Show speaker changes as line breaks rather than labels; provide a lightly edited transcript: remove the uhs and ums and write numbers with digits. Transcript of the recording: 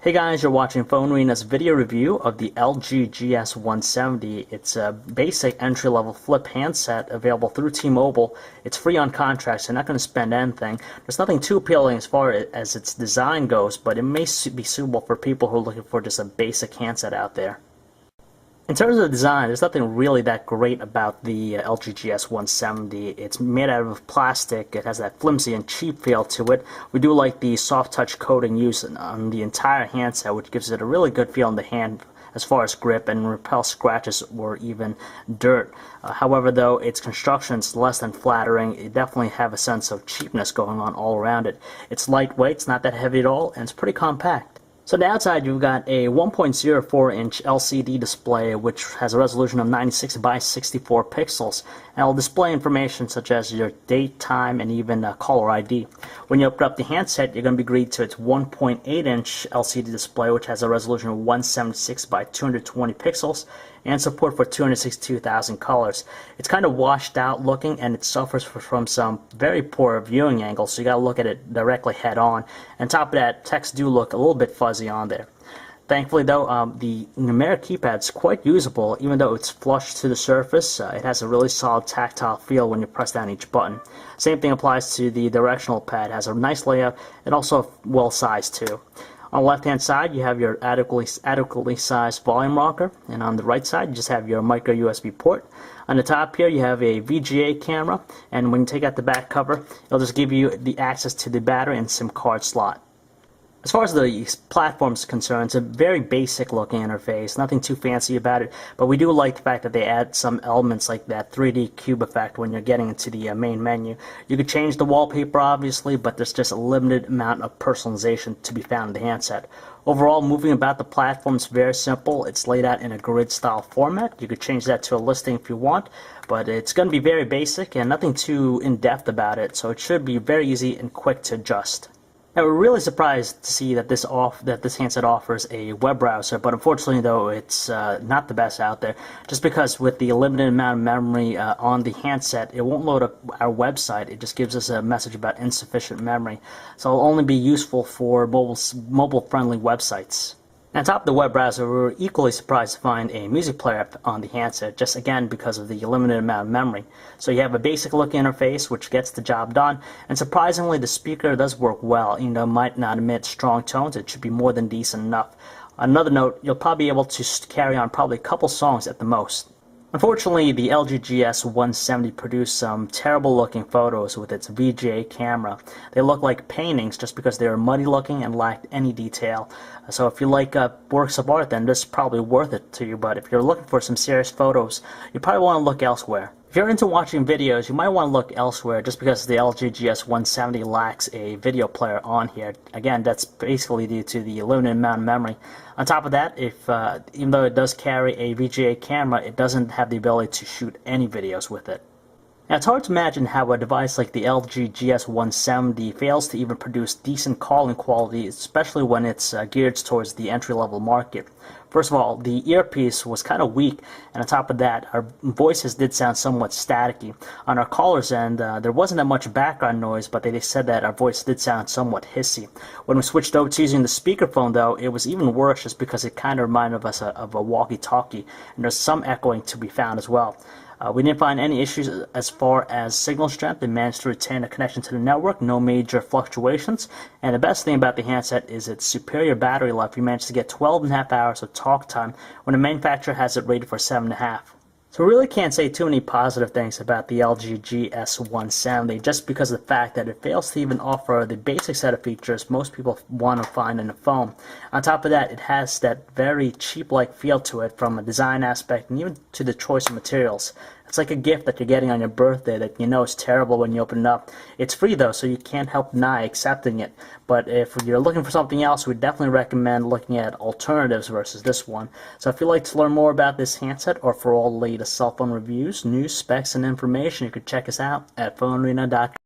Hey guys, you're watching Phone Arena's video review of the LG GS170. It's a basic entry-level flip handset available through T-Mobile. It's free on contract, so you're not going to spend anything. There's nothing too appealing as far as its design goes, but it may be suitable for people who are looking for just a basic handset out there. In terms of the design, there's nothing really that great about the LG GS170. It's made out of plastic. It has that flimsy and cheap feel to it. We do like the soft touch coating used on the entire handset, which gives it a really good feel in the hand as far as grip and repel scratches or even dirt. However, though, its construction is less than flattering. You definitely have a sense of cheapness going on all around it. It's lightweight, it's not that heavy at all, and it's pretty compact. So on the outside, you've got a 1.04-inch LCD display, which has a resolution of 96 by 64 pixels, and it'll display information such as your date, time, and even caller ID. When you open up the handset, you're going to be greeted to its 1.8-inch LCD display, which has a resolution of 176 by 220 pixels, and support for 262,000 colors. It's kind of washed out looking, and it suffers from some very poor viewing angles, so you gotta look at it directly head on. And on top of that, text do look a little bit fuzzy on there. Thankfully though, the numeric keypad's quite usable. Even though it's flush to the surface, it has a really solid tactile feel when you press down each button. Same thing applies to the directional pad. It has a nice layout and also well sized too. On the left hand side, you have your adequately sized volume rocker, and on the right side you just have your micro USB port. On the top here you have a VGA camera, and when you take out the back cover, it'll just give you the access to the battery and SIM card slot. As far as the platform is concerned, it's a very basic looking interface, nothing too fancy about it, but we do like the fact that they add some elements like that 3D cube effect when you're getting into the main menu. You could change the wallpaper obviously, but there's just a limited amount of personalization to be found in the handset. Overall, moving about the platform is very simple. It's laid out in a grid style format. You could change that to a listing if you want, but it's going to be very basic and nothing too in-depth about it, so it should be very easy and quick to adjust. Now, we're really surprised to see that this handset offers a web browser, but unfortunately though it's not the best out there, just because with the limited amount of memory on the handset, it won't load up our website. It just gives us a message about insufficient memory, so it'll only be useful for mobile-friendly websites. On top of the web browser, we were equally surprised to find a music player on the handset, just again because of the limited amount of memory. So you have a basic looking interface which gets the job done, and surprisingly the speaker does work well. Even though it might not emit strong tones, it should be more than decent enough. On another note, you'll probably be able to carry on probably a couple songs at the most. Unfortunately, the LG GS170 produced some terrible looking photos with its VGA camera. They look like paintings just because they were muddy looking and lacked any detail. So if you like works of art, then this is probably worth it to you, but if you're looking for some serious photos, you probably want to look elsewhere. If you're into watching videos, you might want to look elsewhere just because the LG GS170 lacks a video player on here. Again, that's basically due to the limited amount of memory. On top of that, even though it does carry a VGA camera, it doesn't have the ability to shoot any videos with it. Now, it's hard to imagine how a device like the LG GS170 fails to even produce decent calling quality, especially when it's geared towards the entry-level market. First of all, the earpiece was kind of weak, and on top of that, our voices did sound somewhat staticky. On our caller's end, there wasn't that much background noise, but they said that our voice did sound somewhat hissy. When we switched over to using the speakerphone, though, it was even worse just because it kind of reminded us of a walkie-talkie, and there's some echoing to be found as well. We didn't find any issues as far as signal strength. It managed to retain a connection to the network, no major fluctuations, and the best thing about the handset is its superior battery life. We managed to get 12.5 hours of talk time when the manufacturer has it rated for 7.5. So we really can't say too many positive things about the LG GS170 just because of the fact that it fails to even offer the basic set of features most people want to find in a phone. On top of that, it has that very cheap-like feel to it from a design aspect and even to the choice of materials. It's like a gift that you're getting on your birthday that you know is terrible when you open it up. It's free though, so you can't help deny accepting it. But if you're looking for something else, we definitely recommend looking at alternatives versus this one. So if you'd like to learn more about this handset or for all the latest cell phone reviews, news, specs, and information, you can check us out at phonearena.com.